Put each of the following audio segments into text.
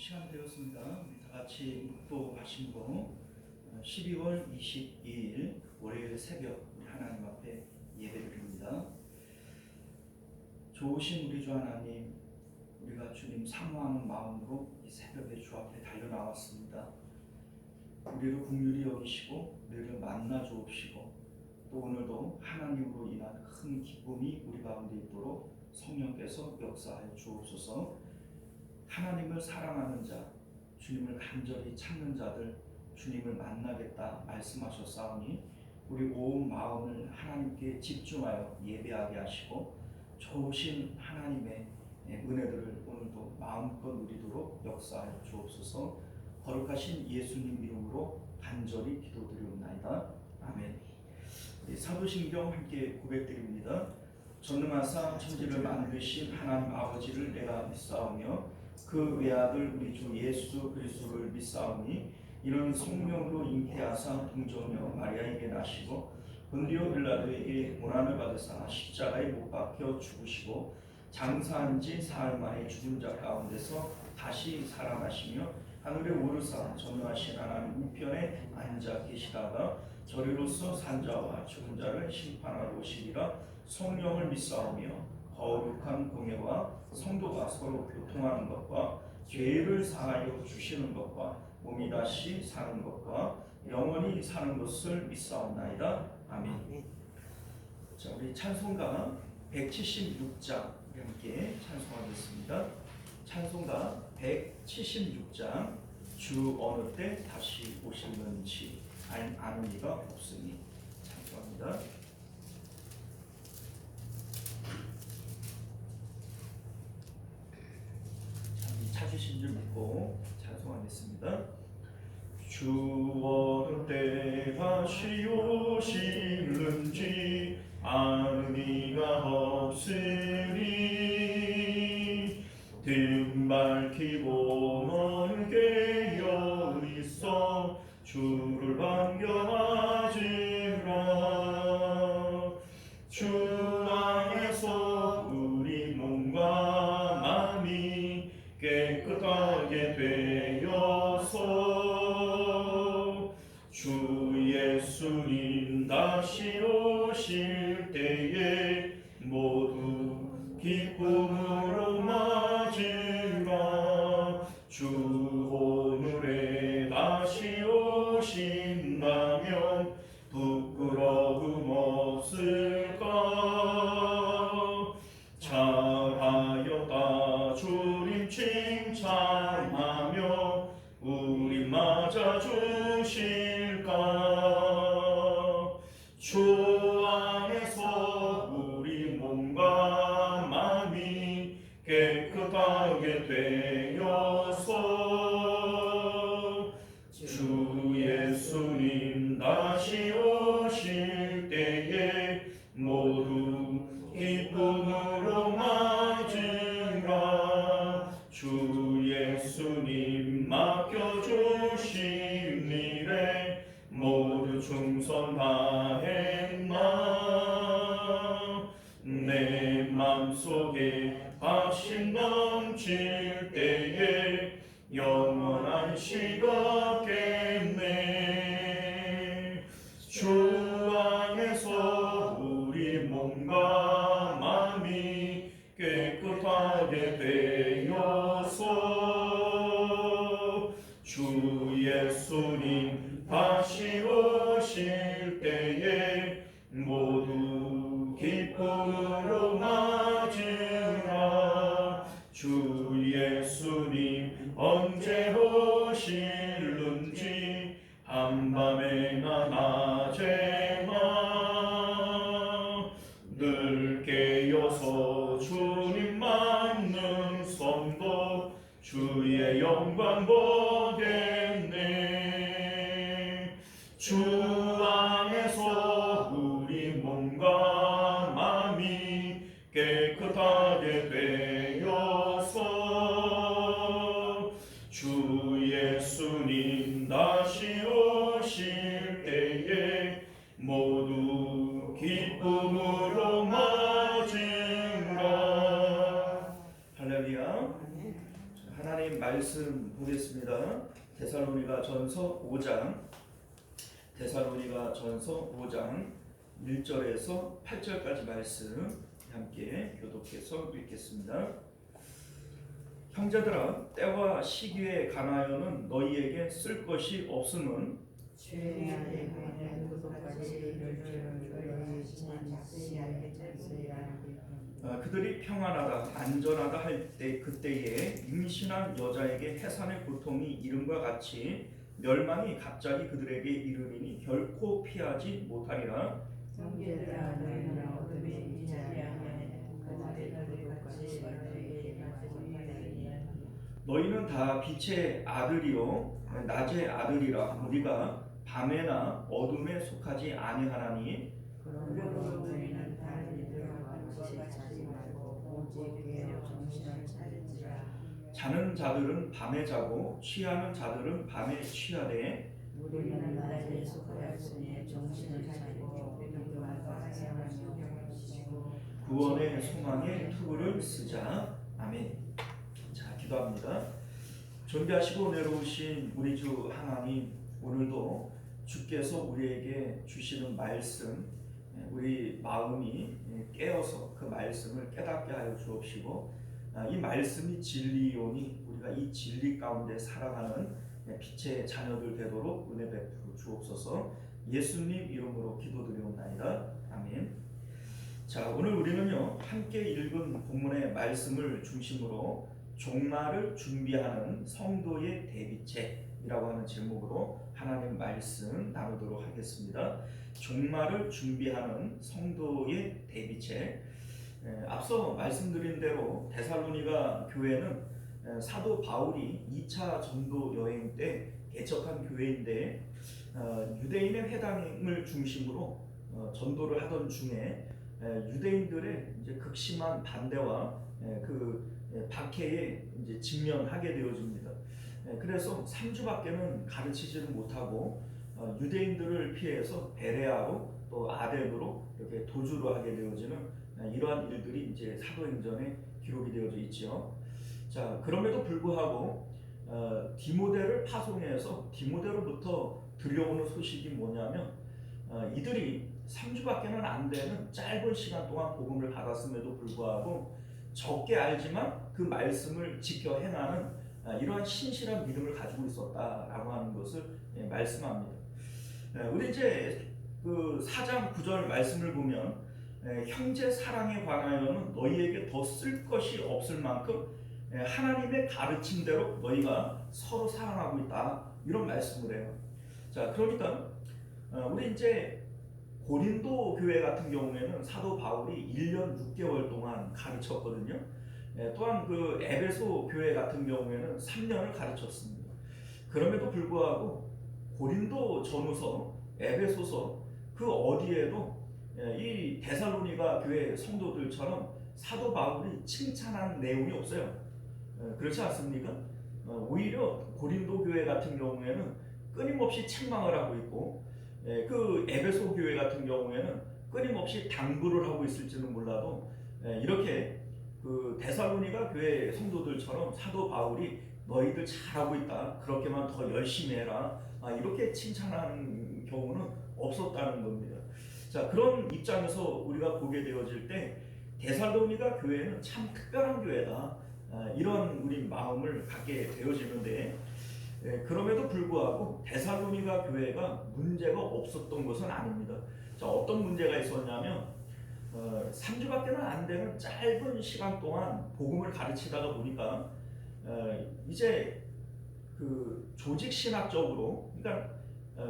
시간 되었습니다. 우리 다 같이 묵도하신 거 12월 22일 월요일 새벽 우리 하나님 앞에 예배드립니다. 좋으신 우리 주 하나님, 우리가 주님 사모하는 마음으로 이 새벽에 주 앞에 달려나왔습니다. 우리를 긍휼히 여기시고 우리를 만나 주옵시고 또 오늘도 하나님으로 인한 큰 기쁨이 우리 가운데 있도록 성령께서 역사하여 주옵소서. 하나님을 사랑하는 자, 주님을 간절히 찾는 자들, 주님을 만나겠다 말씀하셨사오니 우리 온 마음을 하나님께 집중하여 예배하게 하시고 좋으신 하나님의 은혜들을 오늘도 마음껏 누리도록 역사하여 주옵소서. 거룩하신 예수님 이름으로 간절히 기도드리옵나이다. 아멘. 사도신경 함께 고백드립니다. 전능하사 천지를 만드신 하나님 아버지를 내가 믿사오며 그 외아들 우리 주 예수 그리스도를 믿사오니 이는 성령으로 잉태하사 동정녀 마리아에게 나시고 본디오 빌라도에게 고난을 받으사 십자가에 못 박혀 죽으시고 장사한 지 사흘 만에 죽은 자 가운데서 다시 살아나시며 하늘에 오르사 전능하신 하나님 우편에 앉아 계시다가 저리로서 산 자와 죽은 자를 심판하러 오시리라. 성령을 믿사오며 거룩한 공예와 성도가 서로 교통하는 것과 죄를 사하여 주시는 것과 몸이 다시 사는 것과 영원히 사는 것을 믿사옵나이다. 아멘. 자, 우리 찬송가 176장 함께 찬송하겠습니다. 찬송가 176장 주 어느 때 다시 오시는지 아는 이가 없으니 찬송합니다. 찾으신 줄 믿고 찬송하겠습니다. 주 어느 때 다시 오시는지 아는 이가 없으니 등 밝히고 먼 깨어 있어 주를 반겨하지라. 주 안에서 우리 몸과 마음이 깨끗하게 되어서 주 예수님 다시 오실 때에 모두 기쁨으로 맞으라. 주 오늘에 다시 오신다면 부끄러움 없을까? 잘하였다 주님 칭찬하며 우리 맞아주실까? 주 안에서 우리 몸과 마음이 깨끗하게 되어서 주 예수님 다시 오실 때에 모두 기쁨으로 맞으라. 주 예수님 맡겨주신 일에 모두 충성 다했나. 내 맘속에 확신 넘칠 때에 영원한 시각겠네. 주 안에서 우리 몸과 마음이 깨끗하게 되어서 주 예수님 다시 오실 때에 모두 기쁨으로 맞으라. 주 예수님 언제 오실는지 한밤에나 낮에나 늘 깨어서 주님 맞는 성도 주의 영광 보겠네. 주 안에서 우리 몸과 마음이 깨끗하게 되어서 주 예수님 다시 오실 때에 모두 기쁨으로 맞으라. 할렐루야. 하나님 말 말씀 보겠습니다. 데살로니가 전서 5장 1절에서 8절까지 말씀 함께 교독해서 읽겠습니다. 형제들아, 때와 시기에 관하여는 너희에게 쓸 것이 없음은 죄악에 관한 그것까지 이를 줄 너희의 지난 약속이 알겠으리라. 그들이 평안하다 안전하다 할 때 그때에 임신한 여자에게 해산의 고통이 이름과 같이 멸망이 갑자기 그들에게 이르리니 결코 피하지 못하리라. 형제들아, 너희는 어둠에 있지 아니하냐. 그날의 그것까지 너희에게 말씀하리니 너희는 다 빛의 아들이요 낮의 아들이라. 우리가 밤에나 어둠에 속하지 아니하나니 그러므로 너희는 다른 이들과 같이 자지 말고 오직 깨어 정신을 차리지라. 자는 자들은 밤에 자고 취하는 자들은 밤에 취하되 우리는 낮에 속하였으니 정신을 차리고 믿음과 사랑을 지키고 구원의 소망의 투구를 쓰자. 아멘. 자, 기도합니다. 존귀하시고 내려오신 우리 주 하나님, 오늘도 주께서 우리에게 주시는 말씀, 우리 마음이 깨어서 그 말씀을 깨닫게 하여 주옵시고, 이 말씀이 진리이오니 우리가 이 진리 가운데 살아가는 빛의 자녀들 되도록 은혜 베풀어 주옵소서. 예수님 이름으로 기도드리옵나이다. 아멘. 자, 오늘 우리는요 함께 읽은 본문의 말씀을 중심으로 종말을 준비하는 성도의 대비책이라고 하는 제목으로 하나님 말씀 나누도록 하겠습니다. 종말을 준비하는 성도의 대비책. 앞서 말씀드린 대로 데살로니가 교회는 사도 바울이 2차 전도 여행 때 개척한 교회인데 유대인의 회당을 중심으로 전도를 하던 중에 유대인들의 이제 극심한 반대와 그 박해에 이제 직면하게 되어집니다. 그래서 3주밖에는 가르치지를 못하고 유대인들을 피해서 베레아로 또 아덴으로 이렇게 도주를 하게 되어지는 이러한 일들이 이제 사도행전에 기록이 되어져 있지요. 자, 그럼에도 불구하고 디모데를 파송해서 디모데로부터 들려오는 소식이 뭐냐면 이들이 3주밖에는 안 되는 짧은 시간 동안 복음을 받았음에도 불구하고 적게 알지만 그 말씀을 지켜 행하는 이러한 신실한 믿음을 가지고 있었다라고 하는 것을 말씀합니다. 우리 이제 그 4장 9절 말씀을 보면 형제 사랑에 관하여는 너희에게 더 쓸 것이 없을 만큼 하나님의 가르침대로 너희가 서로 사랑하고 있다, 이런 말씀을 해요. 자, 그러니까 우리 이제 고린도 교회 같은 경우에는 사도 바울이 1년 6개월 동안 가르쳤거든요. 또한 그 에베소 교회 같은 경우에는 3년을 가르쳤습니다. 그럼에도 불구하고 고린도 전후서, 에베소서 그 어디에도 이 데살로니가 교회 성도들처럼 사도 바울이 칭찬한 내용이 없어요. 그렇지 않습니까? 오히려 고린도 교회 같은 경우에는 끊임없이 책망을 하고 있고, 그 에베소 교회 같은 경우에는 끊임없이 당부를 하고 있을지는 몰라도 이렇게 그 데살로니가 교회 성도들처럼 사도 바울이 너희들 잘하고 있다, 그렇게만 더 열심히 해라, 이렇게 칭찬하는 경우는 없었다는 겁니다. 자, 그런 입장에서 우리가 보게 되어질 때 데살로니가 교회는 참 특별한 교회다, 이런 우리 마음을 갖게 되어지는데, 그럼에도 불구하고 데살로니가 교회가 문제가 없었던 것은 아닙니다. 자, 어떤 문제가 있었냐면 3주밖에는 안 되는 짧은 시간 동안 복음을 가르치다가 보니까 이제 그 조직 신학적으로, 그러니까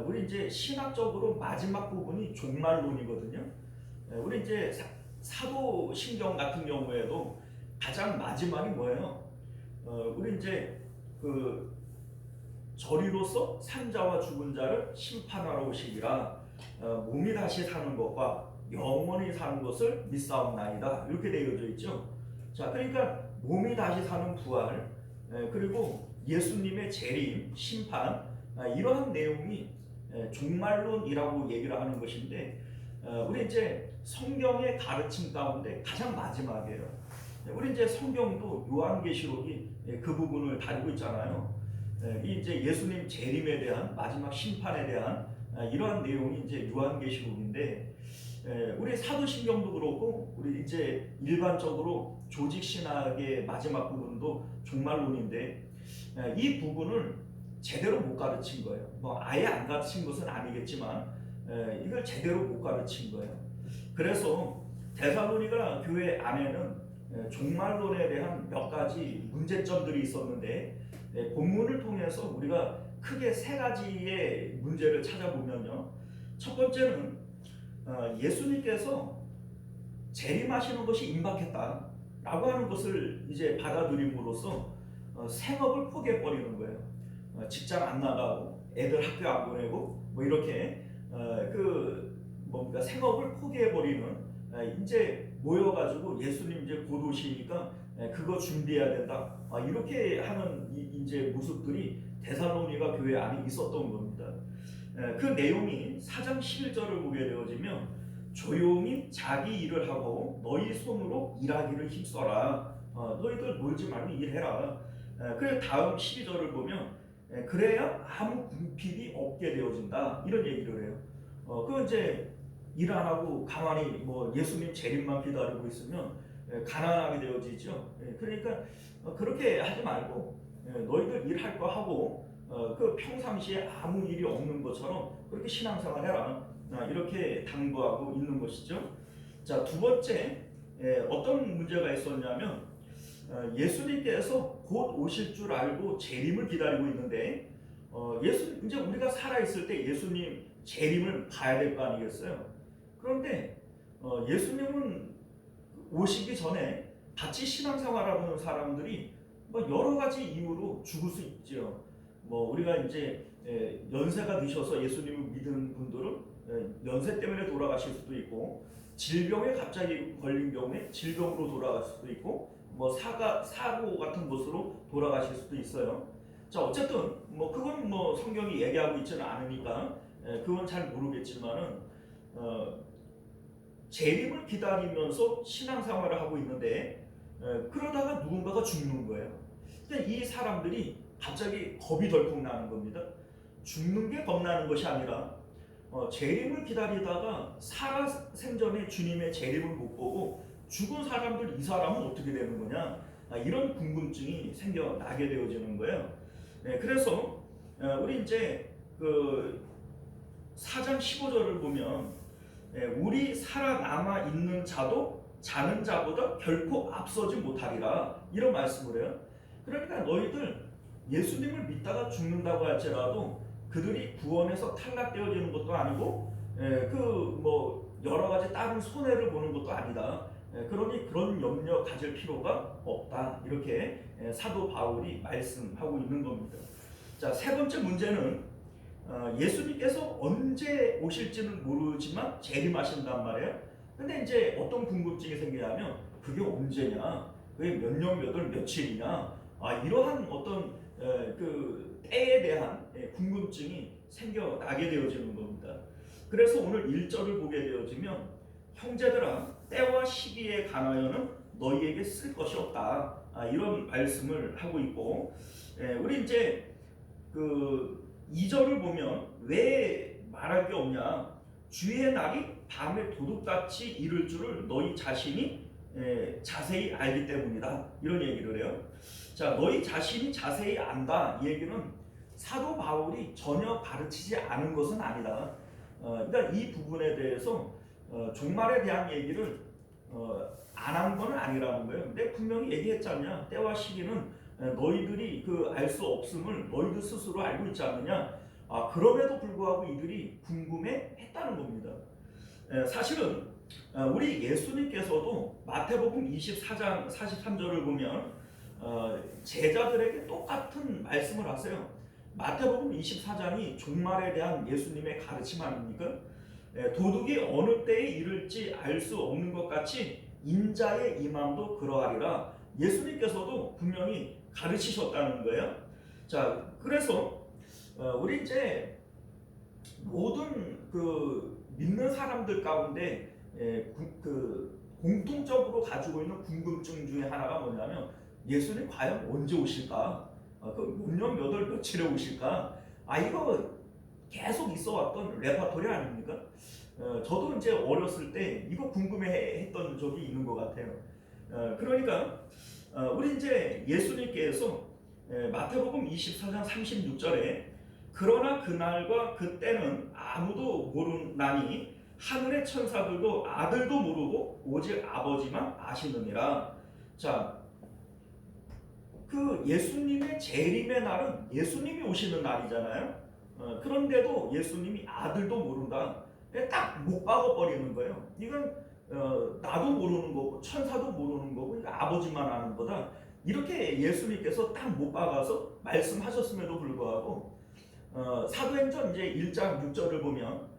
우리 이제 신학적으로 마지막 부분이 종말론이거든요. 우리 이제 사도신경 같은 경우에도 가장 마지막이 뭐예요? 우리 이제 그 저리로서 산자와 죽은 자를 심판하러 오시리라. 몸이 다시 사는 것과 영원히 사는 것을 믿사옵나이다, 이렇게 되어져 있죠. 자, 그러니까 몸이 다시 사는 부활, 그리고 예수님의 재림, 심판, 이러한 내용이 종말론이라고 얘기를 하는 것인데, 우리 이제 성경의 가르침 가운데 가장 마지막이에요. 우리 이제 성경도 요한계시록이 그 부분을 다루고 있잖아요. 이 이제 예수님 재림에 대한 마지막 심판에 대한 이러한 내용이 이제 요한계시록인데, 우리 사도신경도 그렇고 우리 이제 일반적으로 조직 신학의 마지막 부분도 종말론인데, 이 부분을 제대로 못 가르친 거예요. 뭐 아예 안 가르친 것은 아니겠지만 이걸 제대로 못 가르친 거예요. 그래서 데살로니가 교회 안에는 종말론에 대한 몇 가지 문제점들이 있었는데, 본문을 통해서 우리가 크게 세 가지의 문제를 찾아보면요. 첫 번째는 예수님께서 재림하시는 것이 임박했다라고 하는 것을 이제 받아들임으로써 생업을 포기해 버리는 거예요. 직장 안 나가고 애들 학교 안 보내고 뭐 이렇게 뭔가 생업을 포기해 버리는, 이제 모여가지고 예수님 이제 곧 오시니까 그거 준비해야 된다, 이렇게 하는 이제 모습들이 데살로니가 교회 안에 있었던 겁니다. 그 내용이 4장 11절을 보게 되어지면 조용히 자기 일을 하고 너희 손으로 일하기를 힘써라. 너희들 놀지 말고 일해라. 그 다음 12절을 보면 그래야 아무 궁핍이 없게 되어진다, 이런 얘기를 해요. 그 이제 일 안 하고 가만히 뭐 예수님 재림만 기다리고 있으면 가난하게 되어지죠. 그러니까 그렇게 하지 말고 너희들 일할 거 하고 그 평상시에 아무 일이 없는 것처럼 그렇게 신앙생활 해라, 이렇게 당부하고 있는 것이죠. 자, 두 번째, 어떤 문제가 있었냐면 예수님께서 곧 오실 줄 알고 재림을 기다리고 있는데, 이제 우리가 살아 있을 때 예수님 재림을 봐야 될 거 아니겠어요? 그런데 예수님은 오시기 전에 같이 신앙생활하는 사람들이 뭐 여러 가지 이유로 죽을 수 있죠. 뭐 우리가 이제 연세가 드셔서 예수님을 믿는 분들은 연세 때문에 돌아가실 수도 있고, 질병에 갑자기 걸린 경우에 질병으로 돌아갈 수도 있고, 뭐 사고 같은 것으로 돌아가실 수도 있어요. 자, 어쨌든 뭐 그건 뭐 성경이 얘기하고 있지는 않으니까 그건 잘 모르겠지만은 재림을 기다리면서 신앙생활을 하고 있는데 그러다가 누군가가 죽는 거예요. 그러니까 이 사람들이 갑자기 겁이 덜컥 나는 겁니다. 죽는 게 겁나는 것이 아니라 재림을 기다리다가 살아생전에 주님의 재림을 못 보고 죽은 사람들, 이 사람은 어떻게 되는 거냐, 이런 궁금증이 생겨나게 되어지는 거예요. 그래서 우리 이제 그 4장 15절을 보면 우리 살아남아 있는 자도 자는 자보다 결코 앞서지 못하리라, 이런 말씀을 해요. 그러니까 너희들 예수님을 믿다가 죽는다고 할지라도 그들이 구원에서 탈락되어지는 것도 아니고 뭐 여러 가지 다른 손해를 보는 것도 아니다. 그러니 그런 염려 가질 필요가 없다, 이렇게 사도 바울이 말씀하고 있는 겁니다. 자, 세 번째 문제는 예수님께서 언제 오실지는 모르지만 재림하신단 말이에요. 근데 이제 어떤 궁금증이 생기냐면 그게 언제냐, 그게 몇 년 몇 월 며칠이냐, 이러한 어떤 그 때에 대한 궁금증이 생겨나게 되어지는 겁니다. 그래서 오늘 1절을 보게 되어지면 형제들아 때와 시기에 관하여는 너희에게 쓸 것이 없다, 이런 말씀을 하고 있고, 우리 이제 그 2절을 보면 왜 말할 게 없냐, 주의 날이 밤에 도둑같이 이를 줄을 너희 자신이 자세히 알기 때문이다, 이런 얘기를 해요. 자, 너희 자신이 자세히 안다, 이 얘기는 사도 바울이 전혀 가르치지 않은 것은 아니다. 그러니까 이 부분에 대해서 종말에 대한 얘기를 안 한 건 아니라는 거예요. 근데 분명히 얘기했잖냐, 때와 시기는 너희들이 그 알 수 없음을 너희들 스스로 알고 있지 않느냐. 그럼에도 불구하고 이들이 궁금해했다는 겁니다. 사실은 우리 예수님께서도 마태복음 24장 43절을 보면 제자들에게 똑같은 말씀을 하세요. 마태복음 24장이 종말에 대한 예수님의 가르침 아닙니까? 도둑이 어느 때에 이를지 알 수 없는 것 같이 인자의 임함도 그러하리라, 예수님께서도 분명히 가르치셨다는 거예요. 자, 그래서 우리 이제 모든 그 믿는 사람들 가운데 그 공통적으로 가지고 있는 궁금증 중에 하나가 뭐냐면 예수님 과연 언제 오실까? 몇 년 몇 월 며칠에 오실까? 이거 계속 있어왔던 레퍼토리 아닙니까? 저도 이제 어렸을 때 이거 궁금해했던 적이 있는 것 같아요. 그러니까 우리 이제 예수님께서 마태복음 24장 36절에 그러나 그날과 그때는 아무도 모르나니 하늘의 천사들도 아들도 모르고 오직 아버지만 아시느니라. 자, 그 예수님의 재림의 날은 예수님이 오시는 날이잖아요. 그런데도 예수님이 아들도 모른다. 딱 못 박아버리는 거예요. 이건 나도 모르는 거고 천사도 모르는 거고 이거 아버지만 아는 거다. 이렇게 예수님께서 딱 못 박아서 말씀하셨음에도 불구하고 사도행전 이제 1장 6절을 보면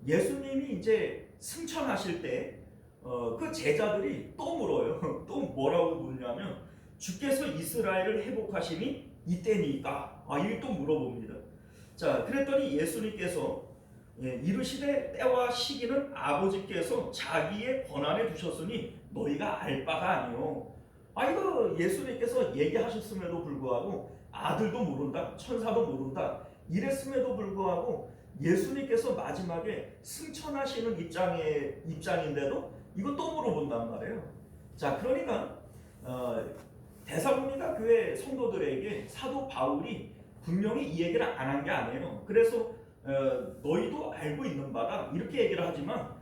예수님이 이제 승천하실 때 그 제자들이 또 물어요. 또 뭐라고 묻냐면 주께서 이스라엘을 회복하심이 이때니까 이게 또 물어봅니다. 자, 그랬더니 예수님께서 이르시되 때와 시기는 아버지께서 자기의 권한에 두셨으니 너희가 알 바가 아니요. 이거 예수님께서 얘기하셨음에도 불구하고 아들도 모른다, 천사도 모른다 이랬음에도 불구하고 예수님께서 마지막에 승천하시는 입장인데도 이거 또 물어본단 말이에요. 자, 그러니까 데살로니가 교회 성도들에게 사도 바울이 분명히 이 얘기를 안 한 게 아니에요. 그래서 너희도 알고 있는 바다 이렇게 얘기를 하지만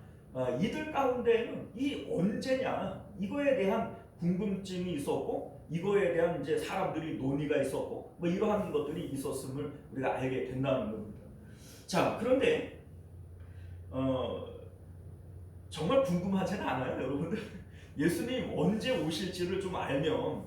이들 가운데에는 이 언제냐 이거에 대한 궁금증이 있었고 이거에 대한 이제 사람들이 논의가 있었고 뭐 이러한 것들이 있었음을 우리가 알게 된다는 겁니다. 자, 그런데 정말 궁금하지는 않아요, 여러분들? 예수님 언제 오실지를 좀 알면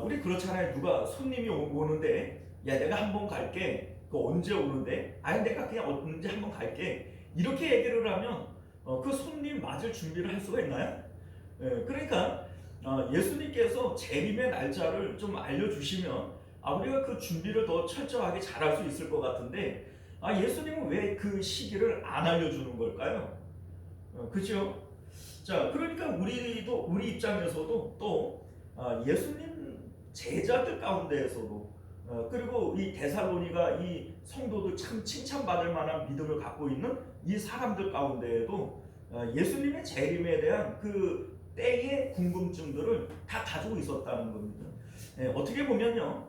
우리 그렇잖아요. 누가 손님이 오는데 야 내가 한번 갈게. 그 언제 오는데? 아니 내가 그냥 언제 한번 갈게. 이렇게 얘기를 하면 그 손님 맞을 준비를 할 수가 있나요? 그러니까 예수님께서 재림의 날짜를 좀 알려주시면 우리가 그 준비를 더 철저하게 잘할 수 있을 것 같은데 예수님은 왜 그 시기를 안 알려주는 걸까요? 그죠? 자, 그러니까 우리 입장에서도 또 예수님 제자들 가운데에서도 그리고 이 데살로니가 이 성도들 참 칭찬받을 만한 믿음을 갖고 있는 이 사람들 가운데에도 예수님의 재림에 대한 그 때의 궁금증들을 다 가지고 있었다는 겁니다. 어떻게 보면요,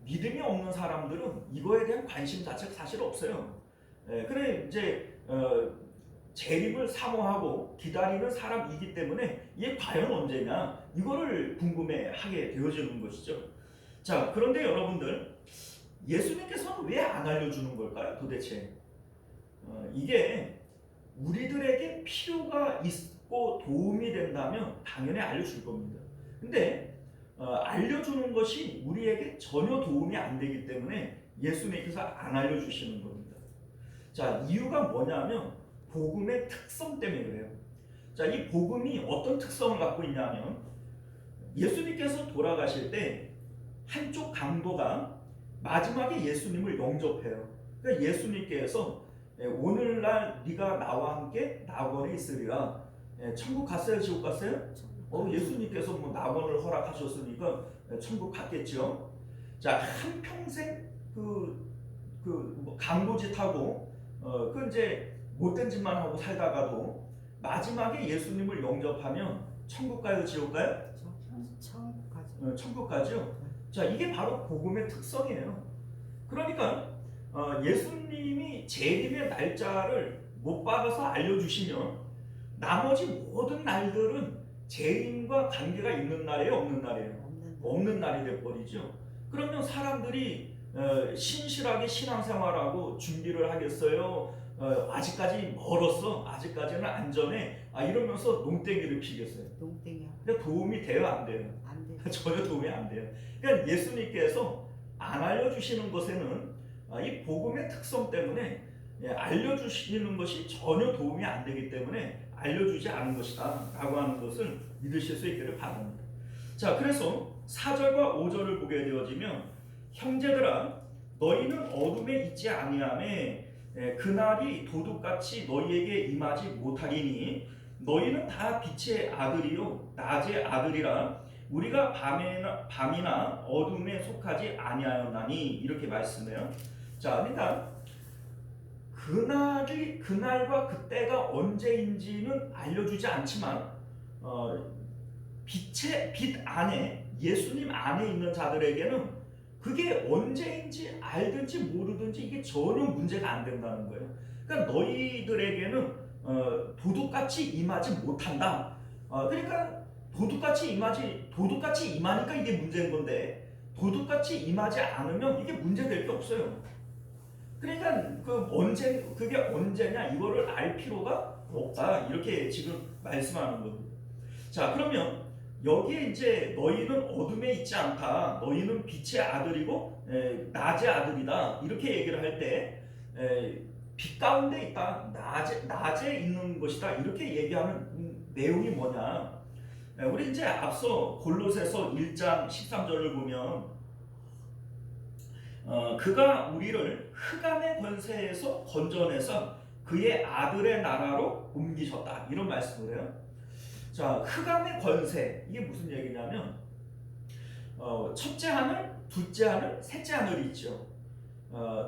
믿음이 없는 사람들은 이거에 대한 관심 자체가 사실 없어요. 그래 이제 재림을 사모하고 기다리는 사람이기 때문에 이게 과연 언제냐 이거를 궁금해하게 되어지는 것이죠. 자, 그런데 여러분들 예수님께서는 왜 안 알려주는 걸까요? 도대체 이게 우리들에게 필요가 있고 도움이 된다면 당연히 알려줄 겁니다. 근데 알려주는 것이 우리에게 전혀 도움이 안 되기 때문에 예수님께서 안 알려주시는 겁니다. 자, 이유가 뭐냐면 복음의 특성 때문에 그래요. 자, 이 복음이 어떤 특성을 갖고 있냐면 예수님께서 돌아가실 때 한쪽 강도가 마지막에 예수님을 영접해요. 그러니까 예수님께서 오늘날 네가 나와 함께 낙원에 있으리라. 천국 갔어요? 지옥 갔어요? 예수님께서 뭐 낙원을 허락하셨으니까 천국 갔겠죠. 자, 한평생 뭐 강도짓하고 그 이제 못된 짓만 하고 살다가도 마지막에 예수님을 영접하면 천국 가요? 지옥 가요? 천국 가죠. 천국 가죠. 자, 이게 바로 복음의 특성이에요. 그러니까 예수님이 재림의 날짜를 못 박아서 알려주시면 나머지 모든 날들은 재림과 관계가 있는 날이에요, 없는 날이에요? 없는 날이 돼버리죠. 그러면 사람들이 신실하게 신앙생활하고 준비를 하겠어요? 아직까지 멀었어, 아직까지는 안전해, 이러면서 농땡이를 피겠어요. 농땡이야. 근데 도움이 돼요, 안 돼요? 안 돼. 전혀 도움이 안 돼요. 그러니까 예수님께서 안 알려주시는 것에는 이 복음의 특성 때문에 알려주시는 것이 전혀 도움이 안 되기 때문에 알려주지 않은 것이다 라고 하는 것을 믿으실 수 있기를 바랍니다. 자, 그래서 4절과 5절을 보게 되어지면 형제들아 너희는 어둠에 있지 아니하매 그날이 도둑같이 너희에게 임하지 못하리니 너희는 다 빛의 아들이요 낮의 아들이라 우리가 밤이나 어둠에 속하지 아니하였나니 이렇게 말씀해요. 자, 그러니까 그날과 그때가 언제인지는 알려주지 않지만 빛 안에 예수님 안에 있는 자들에게는 그게 언제인지 알든지 모르든지 이게 전혀 문제가 안 된다는 거예요. 그러니까 너희들에게는 도둑같이 임하지 못한다. 그러니까 도둑같이 임하니까 이게 문제인 건데 도둑같이 임하지 않으면 이게 문제될 게 없어요. 그러니까 그게 언제냐 이거를 알 필요가 없다 이렇게 지금 말씀하는 겁니다. 자, 그러면 여기에 이제 너희는 어둠에 있지 않다. 너희는 빛의 아들이고 낮의 아들이다. 이렇게 얘기를 할 때 빛 가운데 있다. 낮에 있는 것이다. 이렇게 얘기하는 내용이 뭐냐? 우리 이제 앞서 골로새서 1장 13절을 보면 그가 우리를 흑암의 권세에서 건져내서 그의 아들의 나라로 옮기셨다. 이런 말씀을 해요. 자, 흑암의 권세 이게 무슨 얘기냐면 첫째 하늘, 둘째 하늘, 셋째 하늘이 있죠.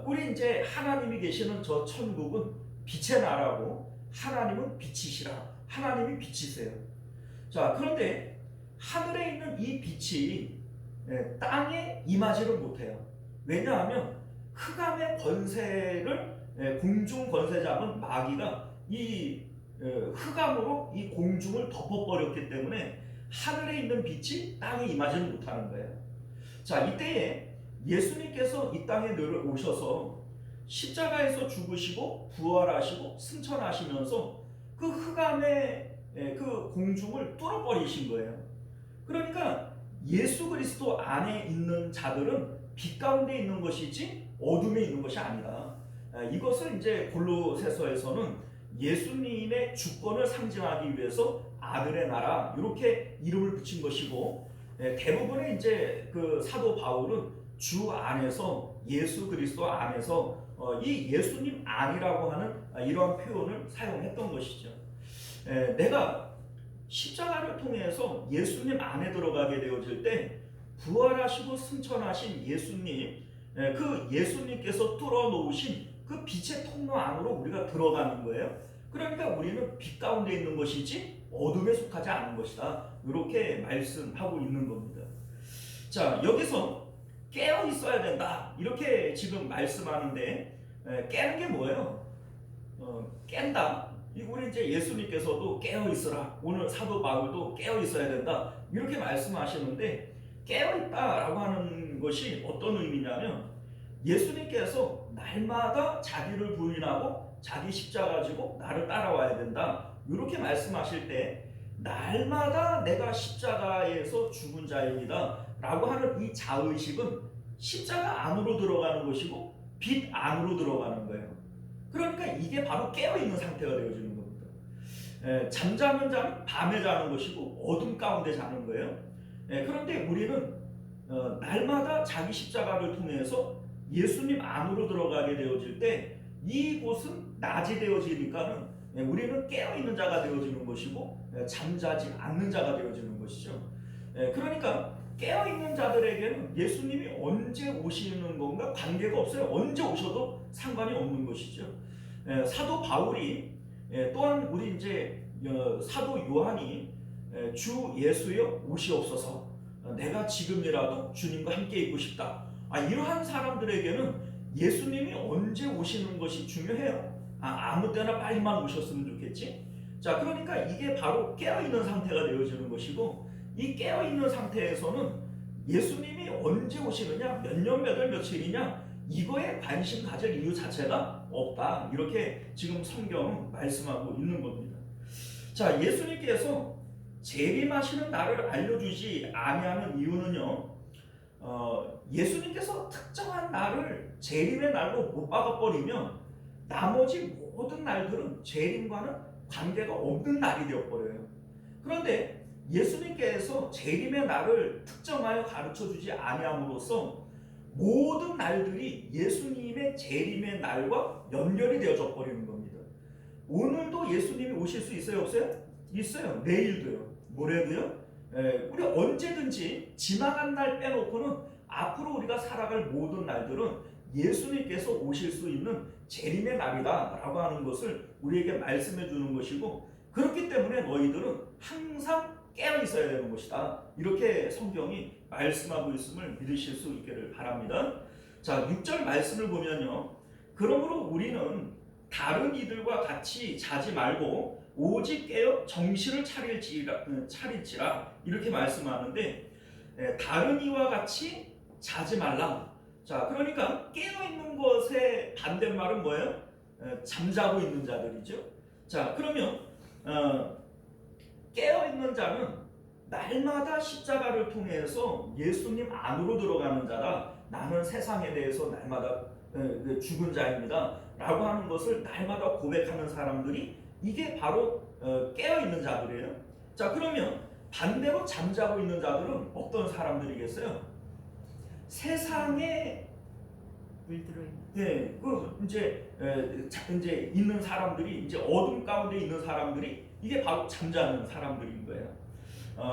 우리 이제 하나님이 계시는 저 천국은 빛의 나라고 하나님은 빛이시라. 하나님이 빛이세요. 자, 그런데 하늘에 있는 이 빛이 땅에 임하지를 못해요. 왜냐하면 흑암의 권세를 공중 권세 잡은 마귀가 이 흑암으로 이 공중을 덮어버렸기 때문에 하늘에 있는 빛이 땅에 임하지는 못하는 거예요. 자, 이때에 예수님께서 이 땅에 오셔서 십자가에서 죽으시고 부활하시고 승천하시면서 그 흑암의 그 공중을 뚫어버리신 거예요. 그러니까 예수 그리스도 안에 있는 자들은 빛 가운데 있는 것이지 어둠에 있는 것이 아니다. 이것을 이제 골로새서에서는 예수님의 주권을 상징하기 위해서 아들의 나라 이렇게 이름을 붙인 것이고 대부분의 이제 그 사도 바울은 주 안에서 예수 그리스도 안에서 이 예수님 안이라고 하는 이러한 표현을 사용했던 것이죠. 내가 십자가를 통해서 예수님 안에 들어가게 되어질 때 부활하시고 승천하신 예수님, 그 예수님께서 뚫어놓으신 그 빛의 통로 안으로 우리가 들어가는 거예요. 그러니까 우리는 빛 가운데 있는 것이지 어둠에 속하지 않은 것이다. 이렇게 말씀하고 있는 겁니다. 자, 여기서 깨어 있어야 된다. 이렇게 지금 말씀하는데 깨는 게 뭐예요? 깬다. 우리 이제 예수님께서도 깨어 있으라. 오늘 사도 바울도 깨어 있어야 된다. 이렇게 말씀하시는데 깨어 있다라고 하는 것이 어떤 의미냐면 예수님께서 날마다 자기를 부인하고 자기 십자가 지고 나를 따라와야 된다. 이렇게 말씀하실 때 날마다 내가 십자가에서 죽은 자입니다 라고 하는 이 자의식은 십자가 안으로 들어가는 것이고 빛 안으로 들어가는 거예요. 그러니까 이게 바로 깨어있는 상태가 되어지는 겁니다. 잠자는 자는 밤에 자는 것이고 어둠 가운데 자는 거예요. 그런데 우리는 날마다 자기 십자가를 통해서 예수님 안으로 들어가게 되어질 때 이곳은 낮이 되어지니까는 우리는 깨어있는 자가 되어지는 것이고 잠자지 않는 자가 되어지는 것이죠. 그러니까 깨어있는 자들에게는 예수님이 언제 오시는 건가 관계가 없어요. 언제 오셔도 상관이 없는 것이죠. 사도 바울이 또한 우리 이제 사도 요한이 주 예수여 오시옵소서 내가 지금이라도 주님과 함께 있고 싶다. 이러한 사람들에게는 예수님이 언제 오시는 것이 중요해요. 아무 때나 빨리만 오셨으면 좋겠지. 자, 그러니까 이게 바로 깨어있는 상태가 되어지는 것이고 이 깨어있는 상태에서는 예수님이 언제 오시느냐 몇 년 몇 월 며칠이냐 이거에 관심 가질 이유 자체가 없다. 이렇게 지금 성경은 말씀하고 있는 겁니다. 자, 예수님께서 재림하시는 날을 알려주지 아니하는 이유는요. 예수님께서 특정한 날을 재림의 날로 못 박아버리면 나머지 모든 날들은 재림과는 관계가 없는 날이 되어버려요. 그런데 예수님께서 재림의 날을 특정하여 가르쳐주지 아니함으로써 모든 날들이 예수님의 재림의 날과 연결이 되어져 버리는 겁니다. 오늘도 예수님이 오실 수 있어요, 없어요? 있어요. 내일도요. 모레도요. 우리 언제든지 지나간 날 빼놓고는 앞으로 우리가 살아갈 모든 날들은 예수님께서 오실 수 있는 재림의 날이다라고 하는 것을 우리에게 말씀해 주는 것이고, 그렇기 때문에 너희들은 항상 깨어 있어야 되는 것이다. 이렇게 성경이 말씀하고 있음을 믿으실 수 있기를 바랍니다. 자, 6절 말씀을 보면요. 그러므로 우리는 다른 이들과 같이 자지 말고 오직 깨어 정신을 차릴지라 이렇게 말씀하는데, 다른 이와 같이 자지 말라. 자, 그러니까 깨어 있는 것의 반대말은 뭐예요? 잠자고 있는 자들이죠. 자, 그러면 깨어 있는 자는 날마다 십자가를 통해서 예수님 안으로 들어가는 자라. 나는 세상에 대해서 날마다 죽은 자입니다 라고 하는 것을 날마다 고백하는 사람들이, 이게 바로 깨어 있는 자들이에요. 자, 그러면 반대로 잠자고 있는 자들은 어떤 사람들이겠어요? 세상에 물들어 있는. 이제 있는 사람들이, 이제 어둠 가운데 있는 사람들이, 이게 바로 잠자는 사람들인 거예요.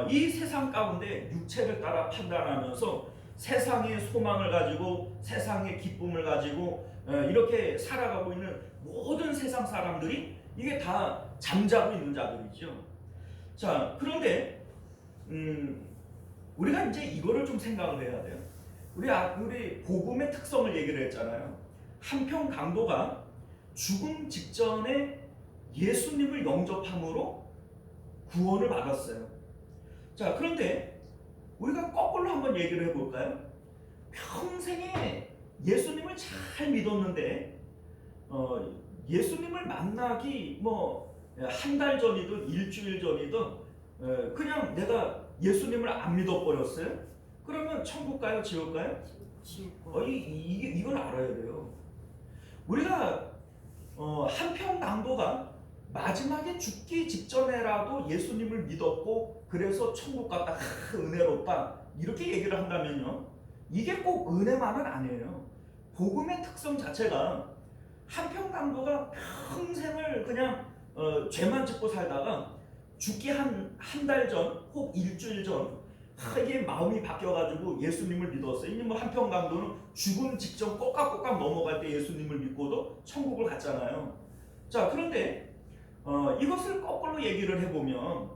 이 세상 가운데 육체를 따라 판단하면서 세상의 소망을 가지고 세상의 기쁨을 가지고 이렇게 살아가고 있는 모든 세상 사람들이 이게 다 잠자고 있는 자들이죠. 자, 그런데 우리가 이제 이거를 좀 생각을 해야 돼요. 우리 복음의 특성을 얘기를 했잖아요. 한평 강도가 죽음 직전에 예수님을 영접함으로 구원을 받았어요. 자, 그런데 우리가 거꾸로 한번 얘기를 해볼까요? 평생에 예수님을 잘 믿었는데 예수님을 만나기 한 달 전이든 일주일 전이든 그냥 내가 예수님을 안 믿어버렸어요? 그러면 천국 가요? 지옥 가요? 이걸 알아야 돼요. 우리가 한평 강도가 마지막에 죽기 직전에라도 예수님을 믿었고 그래서 천국 갔다 은혜롭다 이렇게 얘기를 한다면요, 이게 꼭 은혜만은 아니에요. 복음의 특성 자체가 한평 강도가 평생을 그냥 죄만 짓고 살다가 죽기 한 달 전 혹 일주일 전 이게 마음이 바뀌어가지고 예수님을 믿었어요. 이제 한평 강도는 죽음 직전 꼬깍꼬깍 넘어갈 때 예수님을 믿고도 천국을 갔잖아요. 자, 그런데 이것을 거꾸로 얘기를 해보면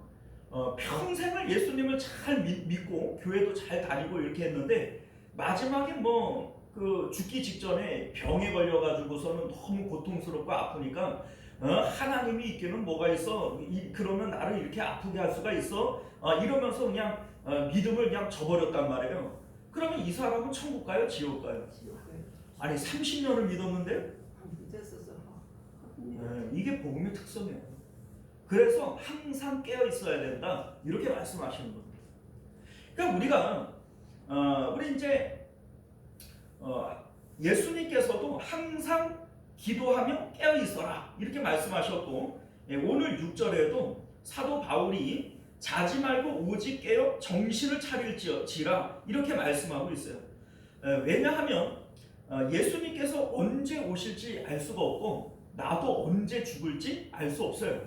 평생을 예수님을 잘 믿고 교회도 잘 다니고 이렇게 했는데 마지막에 죽기 직전에 병에 걸려가지고서는 너무 고통스럽고 아프니까 하나님이 있기는 뭐가 있어? 그러면 나를 이렇게 아프게 할 수가 있어? 이러면서 그냥 믿음을 그냥 저버렸단 말이에요. 그러면 이 사람은 천국 가요? 지옥 가요? 아니 30년을 믿었는데 이게 복음의 특성이에요. 그래서 항상 깨어 있어야 된다 이렇게 말씀하시는 겁니다. 그러니까 우리 이제 예수님께서도 항상 기도하며 깨어 있어라 이렇게 말씀하셨고, 오늘 6절에도 사도 바울이 자지 말고 오직 깨어 정신을 차릴지라 이렇게 말씀하고 있어요. 왜냐하면 예수님께서 언제 오실지 알 수가 없고 나도 언제 죽을지 알 수 없어요.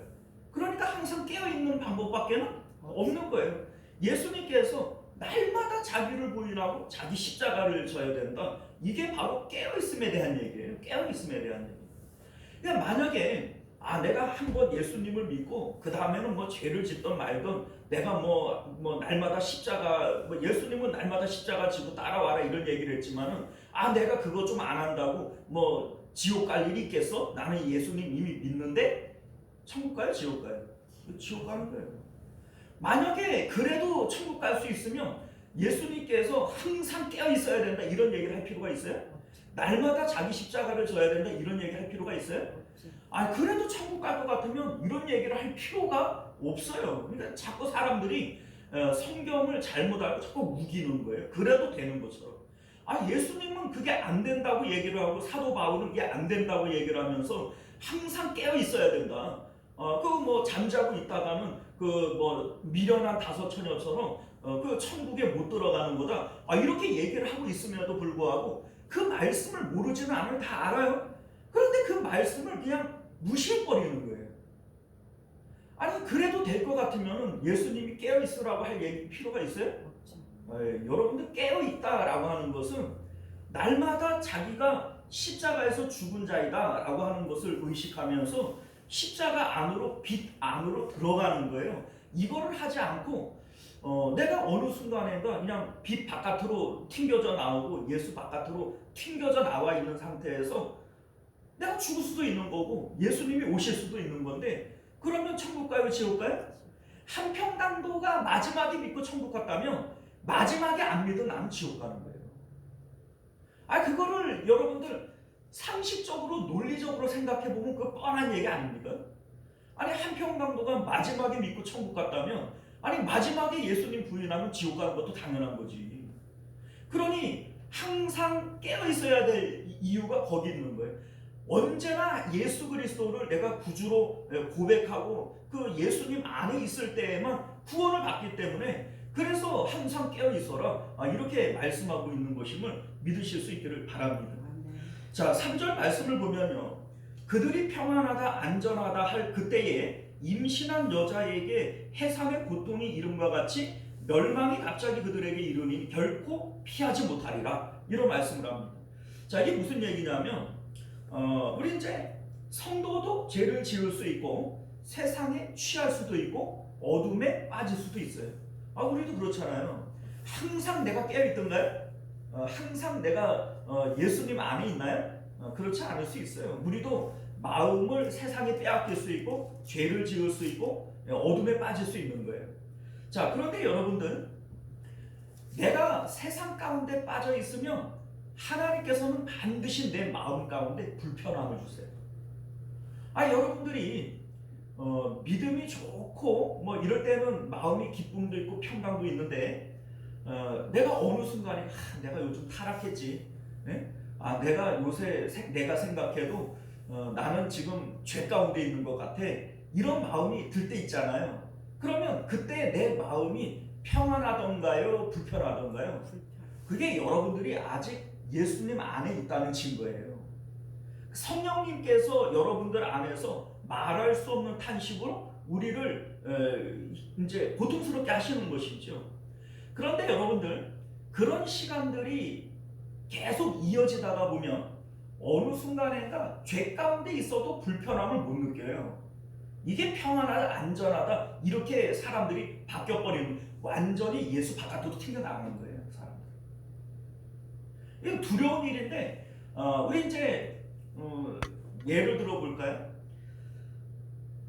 그러니까 항상 깨어있는 방법밖에는 없는 거예요. 예수님께서 날마다 자기를 부인하고 자기 십자가를 져야 된다. 이게 바로 깨어있음에 대한 얘기예요. 깨어있음에 대한 얘기. 그러니까 만약에 내가 한번 예수님을 믿고 그 다음에는 죄를 짓던 말던 내가 날마다 십자가 예수님은 날마다 십자가 지고 따라와라 이런 얘기를 했지만은 내가 그거 좀 안 한다고 지옥 갈 일이 있겠어? 나는 예수님 이미 믿는데 천국 가요? 지옥 가요? 지옥 가는 거예요. 만약에 그래도 천국 갈 수 있으면 예수님께서 항상 깨어 있어야 된다 이런 얘기를 할 필요가 있어요? 날마다 자기 십자가를 져야 된다 이런 얘기를 할 필요가 있어요? 그래도 천국 갈 것 같으면 이런 얘기를 할 필요가 없어요. 그러니까 자꾸 사람들이 성경을 잘못 알고 자꾸 우기는 거예요. 그래도 되는 것처럼. 예수님은 그게 안 된다고 얘기를 하고 사도 바울은 그게 안 된다고 얘기를 하면서 항상 깨어 있어야 된다. 잠자고 있다가는 미련한 다섯 처녀처럼 천국에 못 들어가는 거다. 이렇게 얘기를 하고 있음에도 불구하고 그 말씀을 모르지는 않아요. 다 알아요. 그런데 그 말씀을 그냥 무시해버리는 거예요. 아니 그래도 될 것 같으면 예수님이 깨어 있으라고 할 얘기 필요가 있어요? 없죠. 여러분들 깨어 있다라고 하는 것은 날마다 자기가 십자가에서 죽은 자이다라고 하는 것을 의식하면서 십자가 안으로 빛 안으로 들어가는 거예요. 이거를 하지 않고 내가 어느 순간에가 그냥 빛 바깥으로 튕겨져 나오고 예수 바깥으로 튕겨져 나와 있는 상태에서 내가 죽을 수도 있는 거고 예수님이 오실 수도 있는 건데 그러면 천국 가요 지옥 가요? 한평당도가 마지막에 믿고 천국 갔다면 마지막에 안 믿은 나는 지옥 가는 거예요. 그거를 여러분들 상식적으로 논리적으로 생각해 보면 그 뻔한 얘기 아닙니까? 아니 한평당도가 마지막에 믿고 천국 갔다면 마지막에 예수님 부인하면 지옥 가는 것도 당연한 거지. 그러니 항상 깨어 있어야 될 이유가 거기 있는 거예요. 언제나 예수 그리스도를 내가 구주로 고백하고 그 예수님 안에 있을 때에만 구원을 받기 때문에 그래서 항상 깨어 있어라 이렇게 말씀하고 있는 것임을 믿으실 수 있기를 바랍니다. 자, 3절 말씀을 보면요. 그들이 평안하다 안전하다 할 그때에 임신한 여자에게 해삼의 고통이 이름과 같이 멸망이 갑자기 그들에게 이르니 결코 피하지 못하리라 이런 말씀을 합니다. 자, 이게 무슨 얘기냐면 우리 이제 성도도 죄를 지을 수 있고 세상에 취할 수도 있고 어둠에 빠질 수도 있어요. 우리도 그렇잖아요. 항상 내가 깨어있던가요? 항상 내가 예수님 안에 있나요? 그렇지 않을 수 있어요. 우리도 마음을 세상에 빼앗길 수 있고 죄를 지을 수 있고 어둠에 빠질 수 있는 거예요. 자, 그런데 여러분들 내가 세상 가운데 빠져 있으면 하나님께서는 반드시 내 마음 가운데 불편함을 주세요. 여러분들이 믿음이 좋고 뭐 이럴 때는 마음이 기쁨도 있고 평강도 있는데 내가 어느 순간에 내가 요즘 타락했지. 네? 내가 요새 내가 생각해도 나는 지금 죄 가운데 있는 것 같아. 이런 마음이 들 때 있잖아요. 그러면 그때 내 마음이 평안하던가요? 불편하던가요? 그게 여러분들이 아직 예수님 안에 있다는 증거예요. 성령님께서 여러분들 안에서 말할 수 없는 탄식으로 우리를 이제 고통스럽게 하시는 것이죠. 그런데 여러분들 그런 시간들이 계속 이어지다가 보면 어느 순간인가 죄 가운데 있어도 불편함을 못 느껴요. 이게 평안하다 안전하다 이렇게 사람들이 바뀌어버리는 완전히 예수 바깥으로 튕겨나가는 거예요. 사람들. 이건 두려운 일인데 우리 이제 예를 들어 볼까요?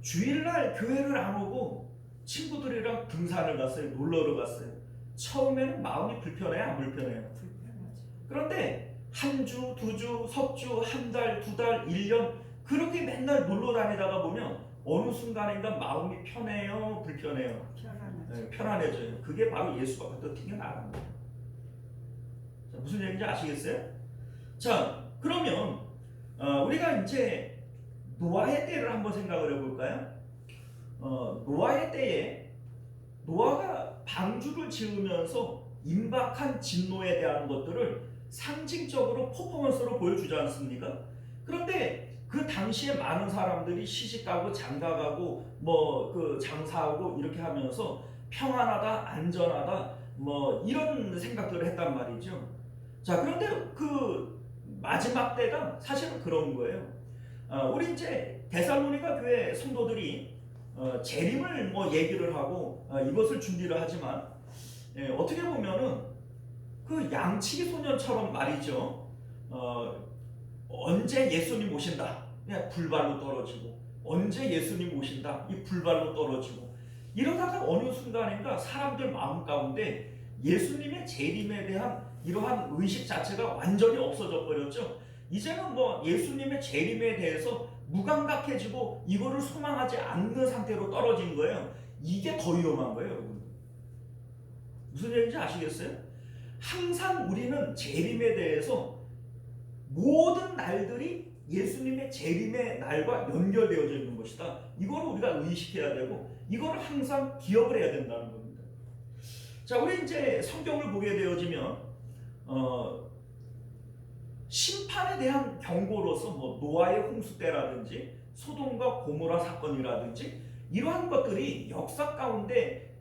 주일날 교회를 안 오고 친구들이랑 등산을 갔어요. 놀러를 갔어요. 처음에는 마음이 불편해요? 안 불편해요? 불편하죠. 그런데 한 주, 두 주, 석 주, 한 달, 두 달, 1년 그렇게 맨날 놀러 다니다가 보면 어느 순간인가 마음이 편해요? 불편해요? 편안하죠. 편안해져요. 그게 바로 예수 바깥으로 튕겨나가는 거예요. 자, 무슨 얘기인지 아시겠어요? 자, 그러면 우리가 이제 노아의 때를 한번 생각을 해볼까요? 노아의 때에 노아가 방주를 지으면서 임박한 진노에 대한 것들을 상징적으로 퍼포먼스로 보여주지 않습니까? 그런데 그 당시에 많은 사람들이 시집가고 장가가고 뭐 그 장사하고 이렇게 하면서 평안하다 안전하다 뭐 이런 생각들을 했단 말이죠. 자, 그런데 그 마지막 때가 사실은 그런 거예요. 우리 이제 데살로니가 교회 성도들이 재림을 뭐 얘기를 하고 이것을 준비를 하지만 어떻게 보면은 그 양치기 소년처럼 말이죠. 언제 예수님 오신다. 그냥 불발로 떨어지고 언제 예수님 오신다. 이 불발로 떨어지고 이러다가 어느 순간인가 사람들 마음 가운데 예수님의 재림에 대한 이러한 의식 자체가 완전히 없어져 버렸죠. 이제는 뭐 예수님의 재림에 대해서 무감각해지고 이거를 소망하지 않는 상태로 떨어진 거예요. 이게 더 위험한 거예요, 여러분. 무슨 얘기인지 아시겠어요? 항상 우리는 재림에 대해서 모든 날들이 예수님의 재림의 날과 연결되어져 있는 것이다. 이걸 우리가 의식해야 되고 이걸 항상 기억을 해야 된다는 겁니다. 자, 우리 이제 성경을 보게 되어지면 심판에 대한 경고로서 뭐 노아의 홍수 때라든지 소돔과 고모라 사건이라든지 이러한 것들이 역사 가운데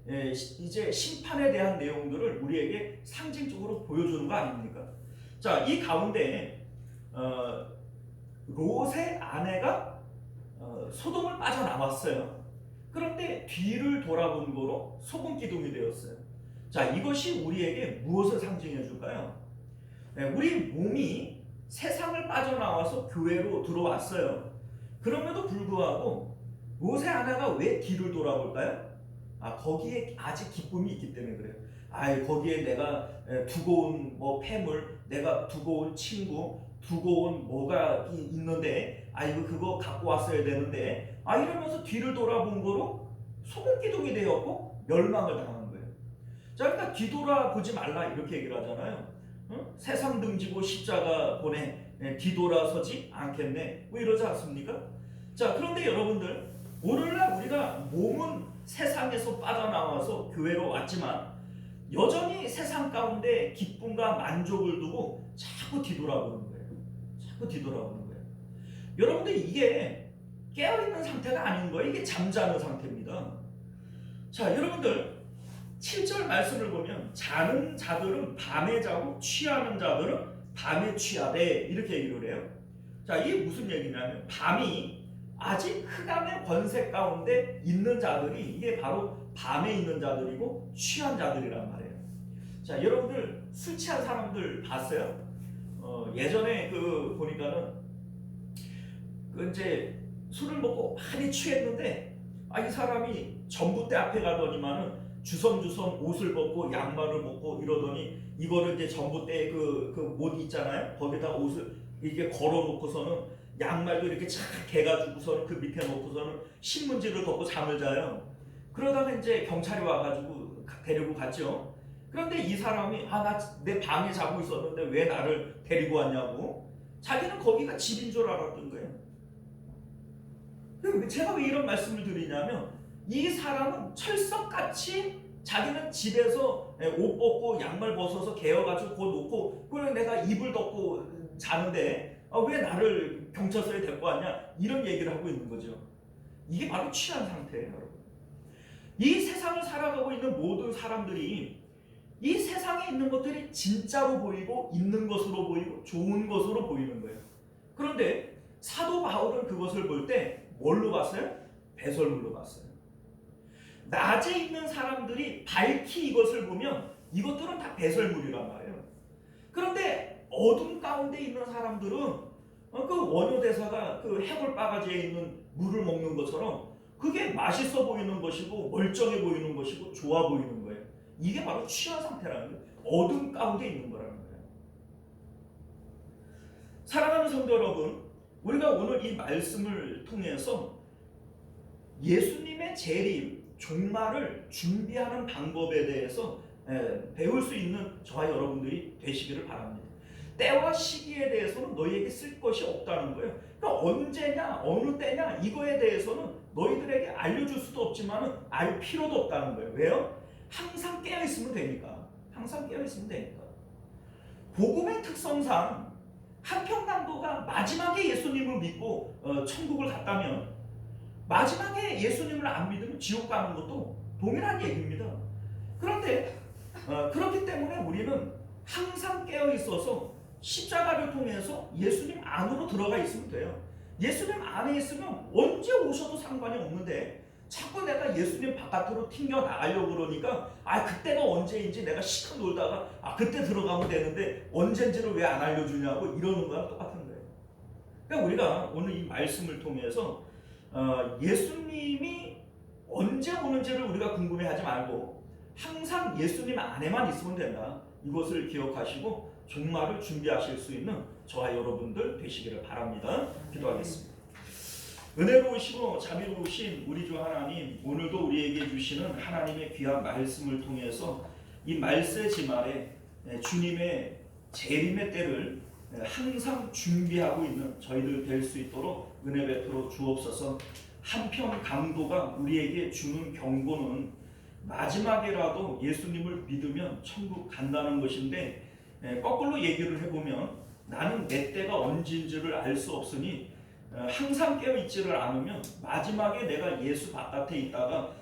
이제 심판에 대한 내용들을 우리에게 상징적으로 보여주는 거 아닙니까? 자, 이 가운데 롯의 아내가 소돔을 빠져나왔어요. 그런데 뒤를 돌아본 거로 소금 기둥이 되었어요. 자, 이것이 우리에게 무엇을 상징해 줄까요? 우리 몸이 세상을 빠져나와서 교회로 들어왔어요. 그럼에도 불구하고 롯의 아내가 왜 뒤를 돌아볼까요? 거기에 아직 기쁨이 있기 때문에 그래요. 거기에 내가 두고 온 뭐 폐물, 내가 두고 온 친구, 두고 온 뭐가 있는데, 이거 그거 갖고 왔어야 되는데, 이러면서 뒤를 돌아본 거로 소금 기둥이 되었고 멸망을 당한 거예요. 자, 그러니까 뒤돌아보지 말라 이렇게 얘기를 하잖아요. 세상 등지고 십자가 보내 뒤돌아서지 않겠네. 뭐 이러지 않습니까? 자, 그런데 여러분들, 오늘날 우리가 몸은 세상에서 빠져나와서 교회로 왔지만 여전히 세상 가운데 기쁨과 만족을 두고 자꾸 뒤돌아보는 거예요. 자꾸 뒤돌아보는 거예요. 여러분들, 이게 깨어있는 상태가 아닌 거예요. 이게 잠자는 상태입니다. 자, 여러분들, 7절 말씀을 보면 자는 자들은 밤에 자고 취하는 자들은 밤에 취하되 이렇게 얘기를 해요. 자, 이게 무슨 얘기냐면 밤이 아직 흑암의 권세 가운데 있는 자들이 이게 바로 밤에 있는 자들이고 취한 자들이란 말이에요. 자, 여러분들 술 취한 사람들 봤어요? 예전에 보니까는 이제 술을 먹고 많이 취했는데 이 사람이 전봇대 앞에 가더니만은 주섬주섬 옷을 벗고 양말을 벗고 이러더니 이거를 이제 전봇대 그 옷 있잖아요. 거기다 옷을 이렇게 걸어놓고서는 양말도 이렇게 착 개가지고서는 그 밑에 놓고서는 신문지를 덮고 잠을 자요. 그러다가 이제 경찰이 와가지고 데리고 갔죠. 그런데 이 사람이 나 내 방에 자고 있었는데 왜 나를 데리고 왔냐고. 자기는 거기가 집인 줄 알았던 거예요. 제가 왜 이런 말씀을 드리냐면 이 사람은 철석같이 자기는 집에서 옷 벗고 양말 벗어서 개어가지고 곧 놓고 그래 내가 이불 덮고 자는데 왜 나를 경찰서에 데리고 왔냐 이런 얘기를 하고 있는 거죠. 이게 바로 취한 상태예요, 여러분. 이 세상을 살아가고 있는 모든 사람들이 이 세상에 있는 것들이 진짜로 보이고 있는 것으로 보이고 좋은 것으로 보이는 거예요. 그런데 사도 바울은 그것을 볼 때 뭘로 봤어요? 배설물로 봤어요. 낮에 있는 사람들이 밝히 이것을 보면 이것들은 다 배설물이란 말이에요. 그런데 어둠 가운데 있는 사람들은 그 원효대사가 그 해골 바가지에 있는 물을 먹는 것처럼 그게 맛있어 보이는 것이고 멀쩡해 보이는 것이고 좋아 보이는 거예요. 이게 바로 취한 상태라는 거예요. 어둠 가운데 있는 거라는 거예요. 사랑하는 성도 여러분, 우리가 오늘 이 말씀을 통해서 예수님의 재림, 종말을 준비하는 방법에 대해서 배울 수 있는 저와 여러분들이 되시기를 바랍니다. 때와 시기에 대해서는 너희에게 쓸 것이 없다는 거예요. 그러니까 언제냐, 어느 때냐 이거에 대해서는 너희들에게 알려줄 수도 없지만 알 필요도 없다는 거예요. 왜요? 항상 깨어있으면 되니까. 항상 깨어있으면 되니까. 복음의 특성상 한평강도가 마지막에 예수님을 믿고 천국을 갔다면 마지막에 예수님을 안 믿으면 지옥 가는 것도 동일한 얘기입니다. 그런데 그렇기 때문에 우리는 항상 깨어 있어서 십자가를 통해서 예수님 안으로 들어가 있으면 돼요. 예수님 안에 있으면 언제 오셔도 상관이 없는데 자꾸 내가 예수님 바깥으로 튕겨 나가려고 그러니까 그때가 언제인지 내가 시컷 놀다가 그때 들어가면 되는데 언젠지를 왜 안 알려주냐고 이러는 거랑 똑같은 거예요. 그러니까 우리가 오늘 이 말씀을 통해서 예수님이 언제 오는지를 우리가 궁금해하지 말고 항상 예수님 안에만 있으면 된다. 이것을 기억하시고 종말을 준비하실 수 있는 저와 여러분들 되시기를 바랍니다. 기도하겠습니다. 은혜로우시고 자비로우신 우리 주 하나님, 오늘도 우리에게 주시는 하나님의 귀한 말씀을 통해서 이 말세지말에 주님의 재림의 때를 항상 준비하고 있는 저희들 될 수 있도록 은혜 베풀어 주옵소서. 한편 강도가 우리에게 주는 경고는 마지막에라도 예수님을 믿으면 천국 간다는 것인데 거꾸로 얘기를 해보면 나는 내 때가 언제인지를 알 수 없으니 항상 깨어 있지를 않으면 마지막에 내가 예수 바깥에 있다가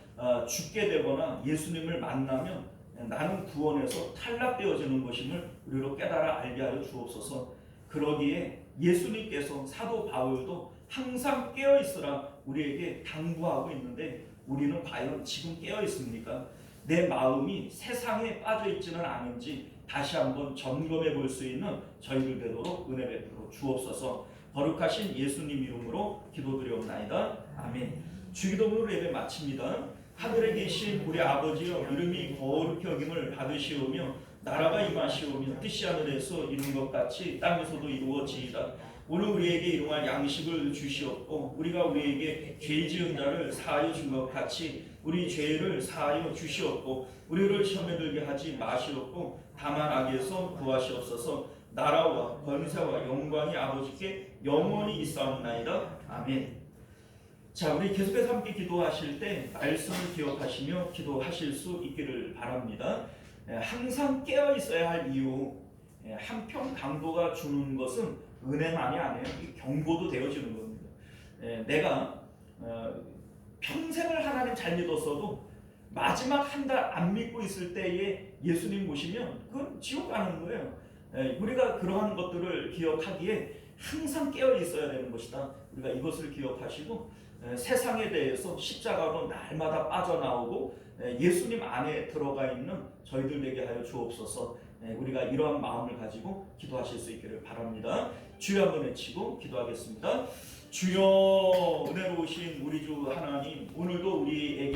죽게 되거나 예수님을 만나면 나는 구원에서 탈락되어지는 것임을 우리로 깨달아 알게 하여 주옵소서. 그러기에 예수님께서 사도 바울도 항상 깨어 있으라 우리에게 당부하고 있는데 우리는 과연 지금 깨어 있습니까? 내 마음이 세상에 빠져 있지는 않은지 다시 한번 점검해 볼 수 있는 저희들 되도록 은혜 베풀어 주옵소서. 거룩하신 예수님 이름으로 기도드리옵나이다. 아멘. 주기도문으로 예배 마칩니다. 하늘에 계신 우리 아버지여, 이름이 거룩히 여김을 받으시오며 나라가 임하시오며 뜻이 하늘에서 이룬 것 같이 땅에서도 이루어지이다. 오늘 우리에게 일용할 양식을 주시옵고 우리가 우리에게 죄 지은 자를 사하여 준 것 같이 우리 죄를 사하여 주시옵고 우리를 시험에 들게 하지 마시옵고 다만 악에서 구하시옵소서. 나라와 권세와 영광이 아버지께 영원히 있사옵나이다. 아멘. 자, 우리 계속해서 함께 기도하실 때 말씀을 기억하시며 기도하실 수 있기를 바랍니다. 항상 깨어 있어야 할 이유, 한편 강도가 주는 것은 은혜만이 아니에요. 경고도 되어지는 겁니다. 내가 평생을 하나님 잘 믿었어도 마지막 한 달 안 믿고 있을 때에 예수님 보시면 그건 지옥 가는 거예요. 우리가 그러한 것들을 기억하기에 항상 깨어 있어야 되는 것이다. 우리가 이것을 기억하시고 세상에 대해서 십자가로 날마다 빠져나오고 예수님 안에 들어가 있는 저희들 되게 하여 주옵소서. 우리가 이러한 마음을 가지고 기도하실 수 있기를 바랍니다. 주여 한번 외치고 기도하겠습니다. 주여, 은혜로우신 우리 주 하나님, 오늘도 우리에게